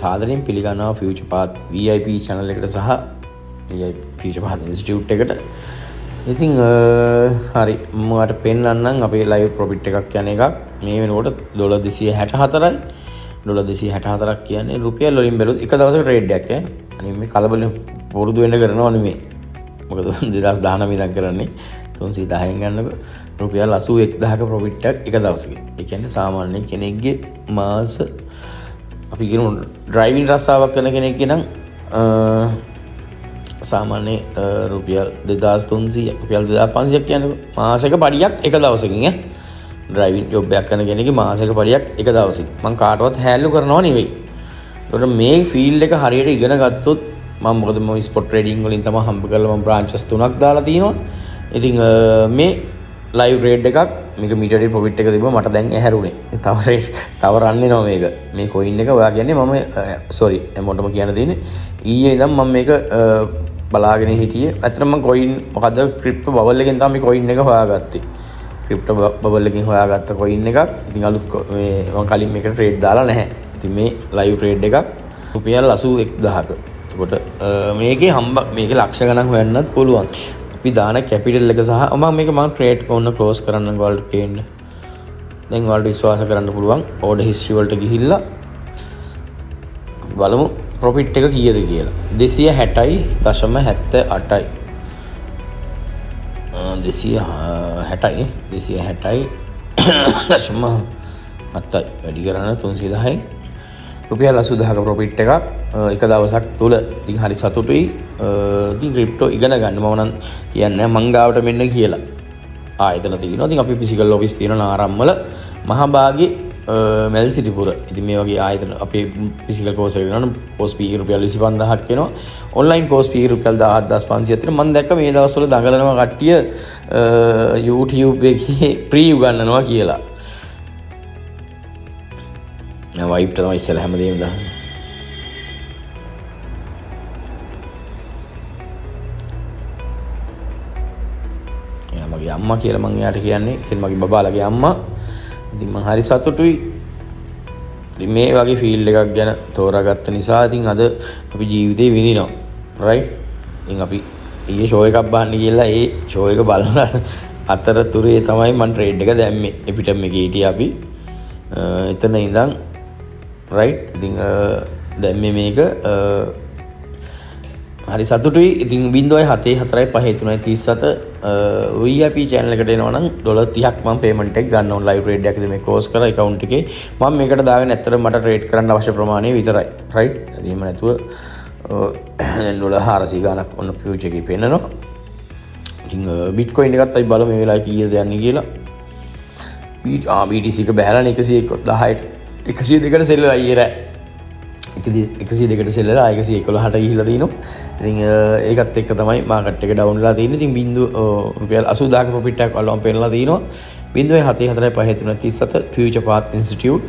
සාදරයෙන් පිළිගන්නවා ෆියුචර් පාත් VIP channel එකට සහ ෆියුචර් පාත් ඉන්ස්ටිටියුට් එකට. ඉතින් හරි මට පෙන්නන්නම් අපේ ලයිව් ප්‍රොෆිට් එකක් යන එකක්. මේ වෙනකොට $264යි. $264ක් කියන්නේ රුපියල් වලින් බැලුවොත් එක දවසක ට්‍රේඩ් එකක් ඈ. අනේ මේ කලබලෙන් පුරුදු වෙන්න කරනවා නෙමෙයි. මොකද 2019 ඉඳන් කරන්නේ 310න් ගන්නකො රුපියල් 81000ක ප්‍රොෆිට් එකක් එක දවසක. ඒ කියන්නේ සාමාන්‍ය කෙනෙක්ගේ මාස අපි කියමු ඩ්‍රයිවිං රස්සාවක් කරන කෙනෙක්ගේ නම් සාමාන්‍ය රුපියල් 2300 රුපියල් 2500ක් කියන්නේ මාසයක පඩියක් එක දවසකින් ඈ. ඩ්‍රයිවිං ජොබ් එකක් කරන කෙනෙක්ගේ මාසයක පඩියක් එක දවසකින්. මම කාටවත් හැල්ලු කරනවා නෙවෙයි. ඒකට මේ ෆීල්ඩ් එක හරියට ඉගෙන ගත්තොත් මම මොකද මම ස්පොට් ට්‍රේඩින් වලින් තමයි හම්බ කරලා මම බ්‍රාන්චස් 3ක් දාලා තිනවා. ඉතින් මේ ලයිව් ට්‍රේඩ් එකක් මේක මීටරේ ප්‍රොෆිට් එක තිබ්බා මට දැන් ඇහැරුනේ. තව රන් වෙනවා මේක. මේ කොයින් එක ඔයා කියන්නේ මම සෝරි එමොටම කියන්න දෙන්නේ. ඊයේ ඉඳන් මම මේක බලාගෙන හිටියේ. ඇත්තටම මම කොයින් මොකද්ද ක්‍රිප්ටෝ බබල් එකෙන් තමයි කොයින් එක හොයාගත්තේ. ක්‍රිප්ටෝ බබල් එකෙන් හොයාගත්ත කොයින් එකක්. ඉතින් අලුත් මේ මම කලින් මේක ට්‍රේඩ් දාලා නැහැ. ඉතින් මේ ලයිව් ට්‍රේඩ් එකක් රුපියල් 81000ක. එතකොට මේකේ මේකේ ලක්ෂ ගණන් හොයන්නත් පුළුවන්. අපි දාන කැපිටල් එක සහ මේක මම ට්‍රේඩ් කරන ක්ලෝස් කරන්න ඔයාලට පේන්න. දැන් ඔයාලට විශ්වාස කරන්න පුළුවන්. ඕඩර් හිස්ටරි වලට ගිහිල්ලා බලමු ප්‍රොෆිට් එක කීයද කියලා. 260.78යි. 260යි 260.7යි වැඩි කරන්න 310යි. රුපියල් 80000ක ප්‍රොෆිට් එකක් එක දවසක් තුල. ඉතින් හරි සතුටුයි. ඉතින් ක්‍රිප්ටෝ ඉගෙන ගන්න මම නම් කියන්නේ මං ගාවට මෙන්න කියලා. ආයතන තියෙනවා. ඉතින් අපි ෆිසිකල් ඔෆිස් තියෙනවා නාරම්මල මහභාගයේ මෙල්සිටිපුර. ඉතින් මේ වගේ ආයතන අපේ ෆිසිකල් කෝස් එක කරනවා කෝස් fee රුපියල් 25000ක් වෙනවා. ඔන්ලයින් කෝස් fee රුපියල් 10500ක් තියෙනවා. මම දැක්ක මේ දවස්වල දඟලනවා කට්ටිය YouTube එකේ ප්‍රී උගන්වනවා කියලා. වයිප් තමයි ඉස්සෙල්ලා හැමදේම දාන්නේ. එයා මගේ අම්මා කියලා මම එයාට කියන්නේ. ඉතින් මගේ බබාලගේ අම්මා. ඉතින් මම හරි සතුටුයි. ඉතින් මේ වගේ ෆීල්ඩ් එකක් ගැන තෝරාගත්ත නිසා ඉතින් අද අපි ජීවිතේ විඳිනවා. රයිට්? ඉතින් අපි ඊයේ ෂෝ එකක් බලන්න ගිහලා ඒ ෂෝ එක බලන අතරතුරේ තමයි මම ට්‍රේඩ් එක දැම්මේ. එපිට මේකේ හිටියේ අපි. එතන ඉඳන් රයිට් ඉතින් දැන් මේක හරි සතුටුයි. ඉතින් 0.745337 VIP channel එකට එනවා නම් $30ක් මම payment එක ගන්න ඕන ලයිව් ට්‍රේඩ් එකකදී මේ ක්ලෝස් කරලා account එකේ මම මේකට දාගෙන ඇත්තටම මට ට්‍රේඩ් කරන්න අවශ්‍ය ප්‍රමාණය විතරයි. රයිට් එහෙම නැතුව $400 ගණක් ඔන්න ෆියුචර් එකේ පෙන්නනවා. ඉතින් bitcoin එකත් අපි බලමු මේ වෙලාවේ කීයද යන්නේ කියලා. BTC එක බහැලානේ 102කට සෙල්ලලා අයියරෑ 102කට සෙල්ලලා 111ට ගිහිල්ලා තිනවා. ඉතින් ඒකත් එක්ක තමයි මාකට් එක ඩවුන් වෙලා තියෙන්නේ. ඉතින් රුපියල් 80000ක ප්‍රොෆිට් එකක් වලම පෙන්නලා තිනවා. 0.745337 ෆියුචර් පාත් ඉන්ස්ටිටියුට්